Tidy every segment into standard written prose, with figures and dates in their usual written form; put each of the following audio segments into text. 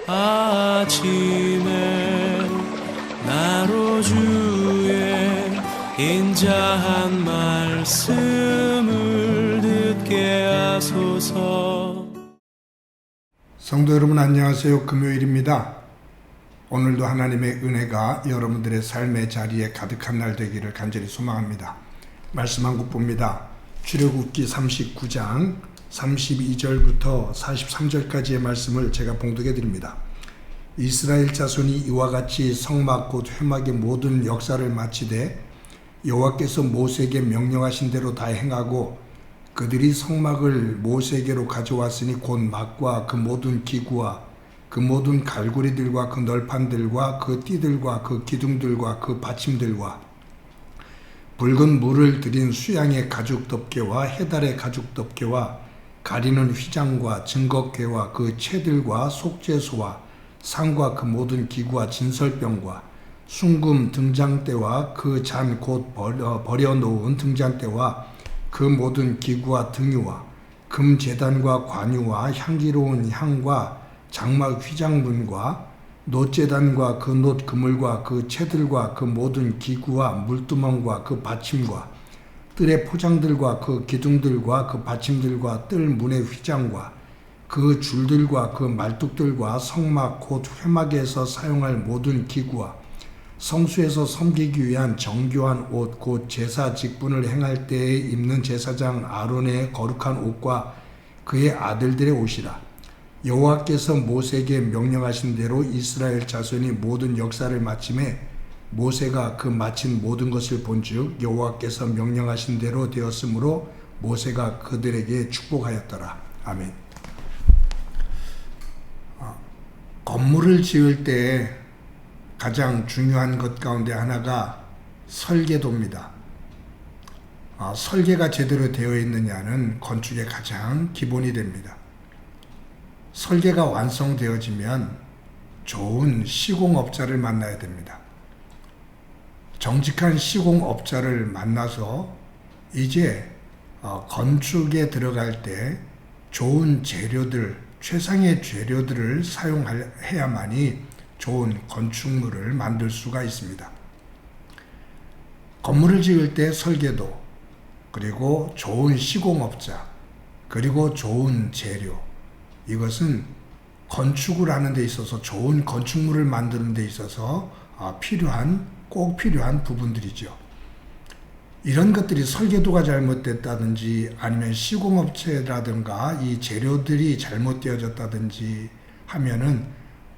아침에 나로 주의 인자한 말씀을 듣게 하소서. 성도 여러분 안녕하세요. 금요일입니다. 오늘도 하나님의 은혜가 여러분들의 삶의 자리에 가득한 날 되기를 간절히 소망합니다. 말씀 한 곡 봅니다. 출애굽기 39장 32절부터 43절까지의 말씀을 제가 봉독해 드립니다. 이스라엘 자손이 이와 같이 성막 곧 회막의 모든 역사를 마치되 여호와께서 모세에게 명령하신 대로 다 행하고 그들이 성막을 모세에게로 가져왔으니 곧 막과 그 모든 기구와 그 모든 갈고리들과 그 널판들과 그 띠들과 그 기둥들과 그 받침들과 붉은 물을 들인 수양의 가죽 덮개와 해달의 가죽 덮개와 가리는 휘장과 증거궤와 그 채들과 속죄소와 상과 그 모든 기구와 진설병과 순금 등잔대와 그 잔 곧 버려놓은 등잔대와 그 모든 기구와 등유와 금제단과 관유와 향기로운 향과 장막 휘장문과 놋제단과 그 놋 그물과 그 채들과 그 모든 기구와 물두멍과 그 받침과 뜰의 포장들과 그 기둥들과 그 받침들과 뜰 문의 휘장과 그 줄들과 그 말뚝들과 성막 곧 회막에서 사용할 모든 기구와 성수에서 섬기기 위한 정교한 옷 곧 제사 직분을 행할 때에 입는 제사장 아론의 거룩한 옷과 그의 아들들의 옷이라. 여호와께서 모세에게 명령하신 대로 이스라엘 자손이 모든 역사를 마침에 모세가 그 마친 모든 것을 본즉 여호와께서 명령하신 대로 되었으므로 모세가 그들에게 축복하였더라. 아멘. 건물을 지을 때 가장 중요한 것 가운데 하나가 설계도입니다. 설계가 제대로 되어 있느냐는 건축의 가장 기본이 됩니다. 설계가 완성되어지면 좋은 시공업자를 만나야 됩니다. 정직한 시공업자를 만나서 이제 건축에 들어갈 때 좋은 재료들, 최상의 재료들을 사용해야만이 좋은 건축물을 만들 수가 있습니다. 건물을 지을 때 설계도, 그리고 좋은 시공업자, 그리고 좋은 재료, 이것은 건축을 하는 데 있어서 좋은 건축물을 만드는 데 있어서 꼭 필요한 부분들이죠. 이런 것들이 설계도가 잘못됐다든지 아니면 시공업체라든가 이 재료들이 잘못되어졌다든지 하면은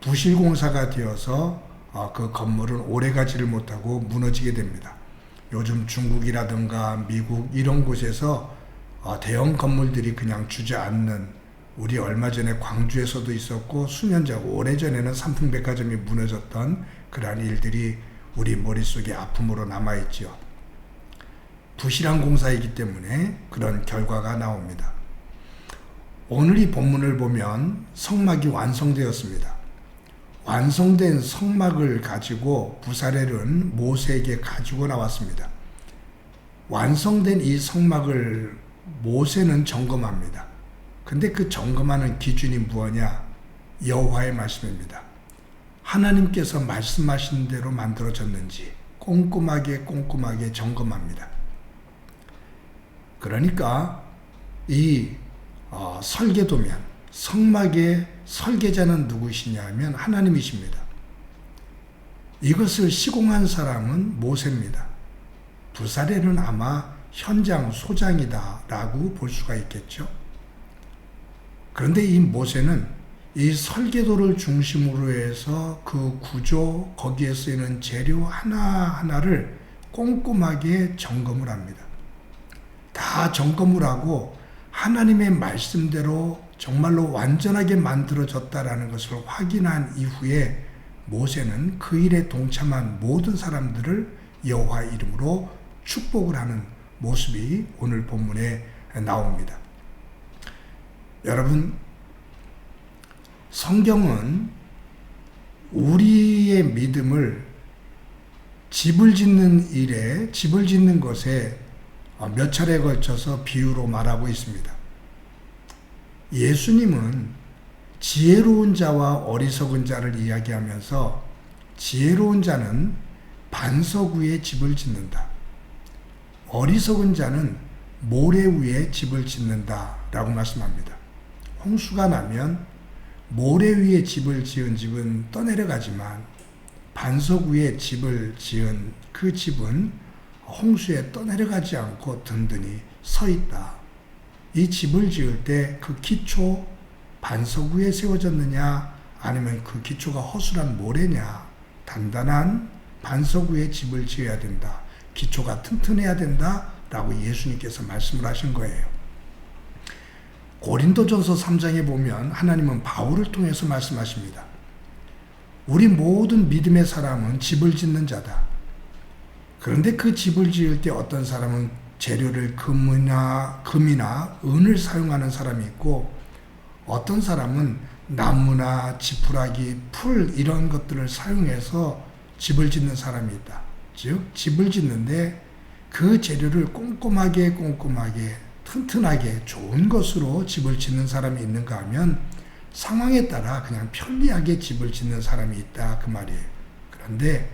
부실공사가 되어서 그 건물은 오래가지를 못하고 무너지게 됩니다. 요즘 중국이라든가 미국 이런 곳에서 대형 건물들이 그냥 주저앉는, 우리 얼마 전에 광주에서도 있었고 수년 전 오래전에는 삼풍백화점이 무너졌던 그러한 일들이 우리 머릿속에 아픔으로 남아있죠. 부실한 공사이기 때문에 그런 결과가 나옵니다. 오늘 이 본문을 보면 성막이 완성되었습니다. 완성된 성막을 가지고 부사렐은 모세에게 가지고 나왔습니다. 완성된 이 성막을 모세는 점검합니다. 근데 그 점검하는 기준이 무엇이냐? 여호와의 말씀입니다. 하나님께서 말씀하신 대로 만들어졌는지 꼼꼼하게 점검합니다. 그러니까 이 설계도면 성막의 설계자는 누구시냐면 하나님이십니다. 이것을 시공한 사람은 모세입니다. 부사렐은 아마 현장 소장이다라고 볼 수가 있겠죠. 그런데 이 모세는 이 설계도를 중심으로 해서 그 구조, 거기에 쓰이는 재료 하나하나를 꼼꼼하게 점검을 합니다. 다 점검을 하고 하나님의 말씀대로 정말로 완전하게 만들어졌다라는 것을 확인한 이후에 모세는 그 일에 동참한 모든 사람들을 여호와 이름으로 축복을 하는 모습이 오늘 본문에 나옵니다. 여러분, 성경은 우리의 믿음을 집을 짓는 것에 몇 차례에 걸쳐서 비유로 말하고 있습니다. 예수님은 지혜로운 자와 어리석은 자를 이야기하면서 지혜로운 자는 반석 위에 집을 짓는다. 어리석은 자는 모래 위에 집을 짓는다 라고 말씀합니다. 홍수가 나면 모래 위에 집을 지은 집은 떠내려가지만 반석 위에 집을 지은 그 집은 홍수에 떠내려가지 않고 든든히 서 있다. 이 집을 지을 때 그 기초 반석 위에 세워졌느냐 아니면 그 기초가 허술한 모래냐, 단단한 반석 위에 집을 지어야 된다. 기초가 튼튼해야 된다 라고 예수님께서 말씀을 하신 거예요. 고린도전서 3장에 보면 하나님은 바울을 통해서 말씀하십니다. 우리 모든 믿음의 사람은 집을 짓는 자다. 그런데 그 집을 지을 때 어떤 사람은 재료를 금이나 은을 사용하는 사람이 있고 어떤 사람은 나무나 지푸라기, 풀 이런 것들을 사용해서 집을 짓는 사람이 있다. 즉 집을 짓는데 그 재료를 꼼꼼하게 튼튼하게 좋은 것으로 집을 짓는 사람이 있는가 하면 상황에 따라 그냥 편리하게 집을 짓는 사람이 있다 그 말이에요. 그런데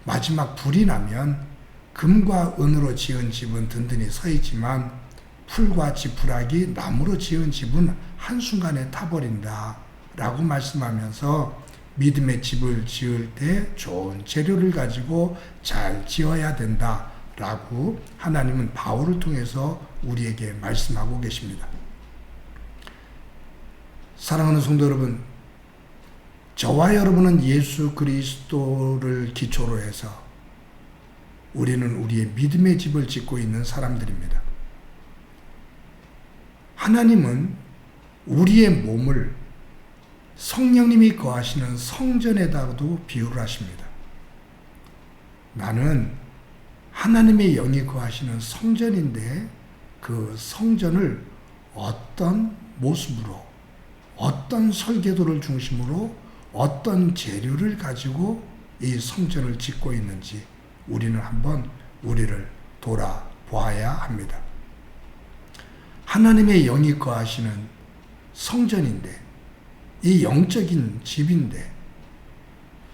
마지막 불이 나면 금과 은으로 지은 집은 든든히 서 있지만 풀과 지푸라기, 나무로 지은 집은 한순간에 타버린다 라고 말씀하면서 믿음의 집을 지을 때 좋은 재료를 가지고 잘 지어야 된다 라고 하나님은 바울을 통해서 우리에게 말씀하고 계십니다. 사랑하는 성도 여러분, 저와 여러분은 예수 그리스도를 기초로 해서 우리는 우리의 믿음의 집을 짓고 있는 사람들입니다. 하나님은 우리의 몸을 성령님이 거하시는 성전에다가도 비유를 하십니다. 나는 하나님의 영이 거하시는 성전인데 그 성전을 어떤 모습으로, 어떤 설계도를 중심으로 어떤 재료를 가지고 이 성전을 짓고 있는지 우리는 한번 우리를 돌아보아야 합니다. 하나님의 영이 거하시는 성전인데 이 영적인 집인데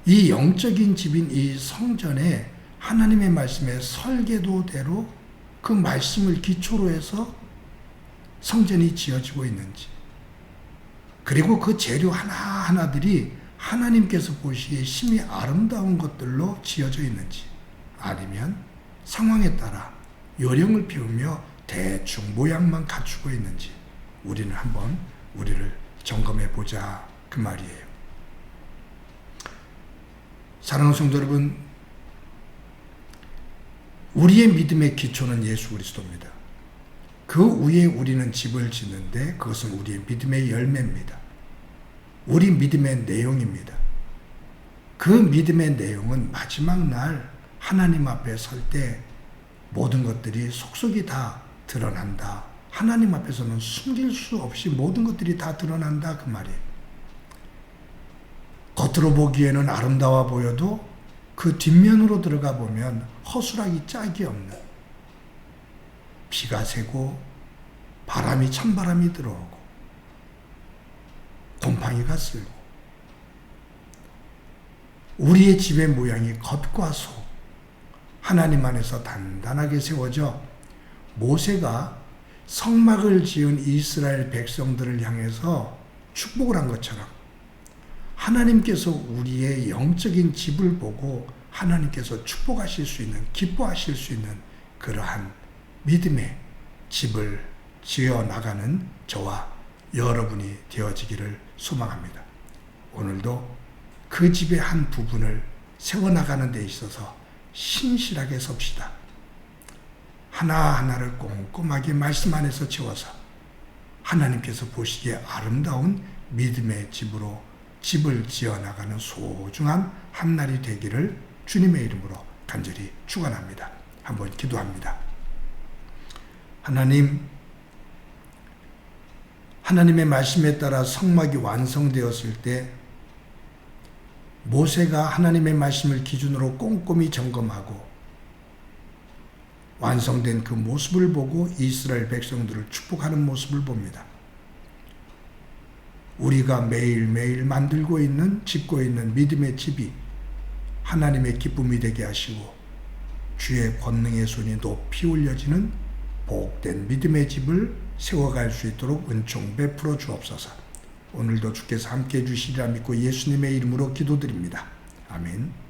이 영적인 집인 이 성전에 하나님의 말씀의 설계도대로 그 말씀을 기초로 해서 성전이 지어지고 있는지 그리고 그 재료 하나하나들이 하나님께서 보시기에 심히 아름다운 것들로 지어져 있는지 아니면 상황에 따라 요령을 피우며 대충 모양만 갖추고 있는지 우리는 한번 우리를 점검해 보자 그 말이에요. 사랑하는 성도 여러분, 우리의 믿음의 기초는 예수 그리스도입니다. 그 위에 우리는 집을 짓는데 그것은 우리의 믿음의 열매입니다. 우리 믿음의 내용입니다. 그 믿음의 내용은 마지막 날 하나님 앞에 설 때 모든 것들이 속속이 다 드러난다. 하나님 앞에서는 숨길 수 없이 모든 것들이 다 드러난다 그 말이에요. 겉으로 보기에는 아름다워 보여도 그 뒷면으로 들어가 보면 허술하기 짝이 없는 비가 새고 바람이 찬바람이 들어오고 곰팡이가 쓸고 우리의 집의 모양이 겉과 속 하나님 안에서 단단하게 세워져 모세가 성막을 지은 이스라엘 백성들을 향해서 축복을 한 것처럼 하나님께서 우리의 영적인 집을 보고 하나님께서 축복하실 수 있는, 기뻐하실 수 있는 그러한 믿음의 집을 지어 나가는 저와 여러분이 되어지기를 소망합니다. 오늘도 그 집의 한 부분을 세워나가는 데 있어서 신실하게 섭시다. 하나하나를 꼼꼼하게 말씀 안에서 채워서 하나님께서 보시기에 아름다운 믿음의 집으로 집을 지어나가는 소중한 한날이 되기를 주님의 이름으로 간절히 축원합니다. 한번 기도합니다. 하나님의 말씀에 따라 성막이 완성되었을 때 모세가 하나님의 말씀을 기준으로 꼼꼼히 점검하고 완성된 그 모습을 보고 이스라엘 백성들을 축복하는 모습을 봅니다. 우리가 매일매일 만들고 있는, 짓고 있는 믿음의 집이 하나님의 기쁨이 되게 하시고 주의 권능의 손이 높이 올려지는 복된 믿음의 집을 세워갈 수 있도록 은총 베풀어 주옵소서. 오늘도 주께서 함께해 주시리라 믿고 예수님의 이름으로 기도드립니다. 아멘.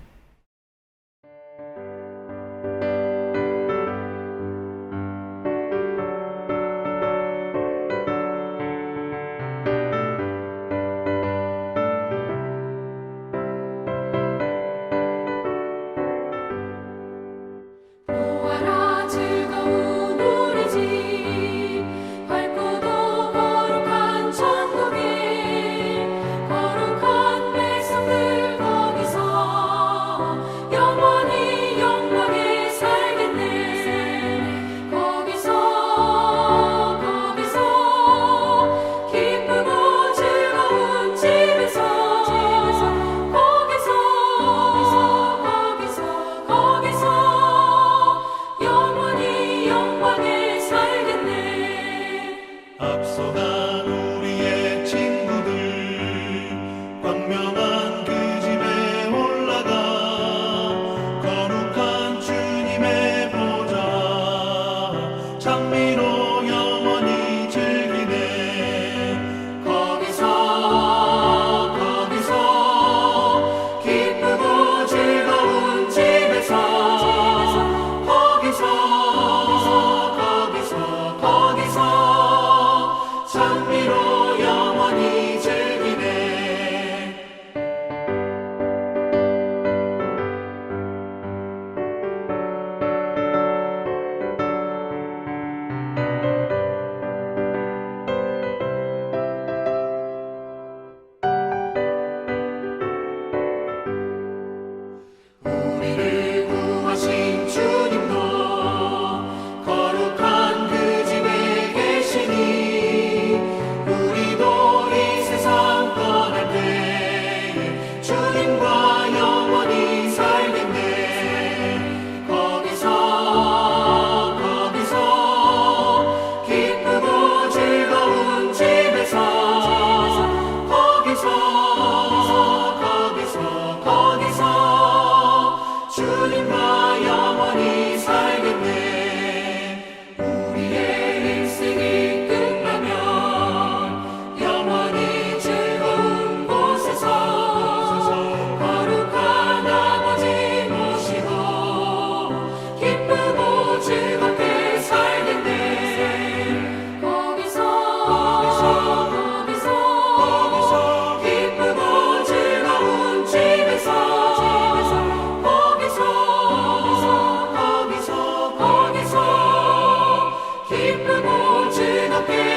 기쁘고 즐겁게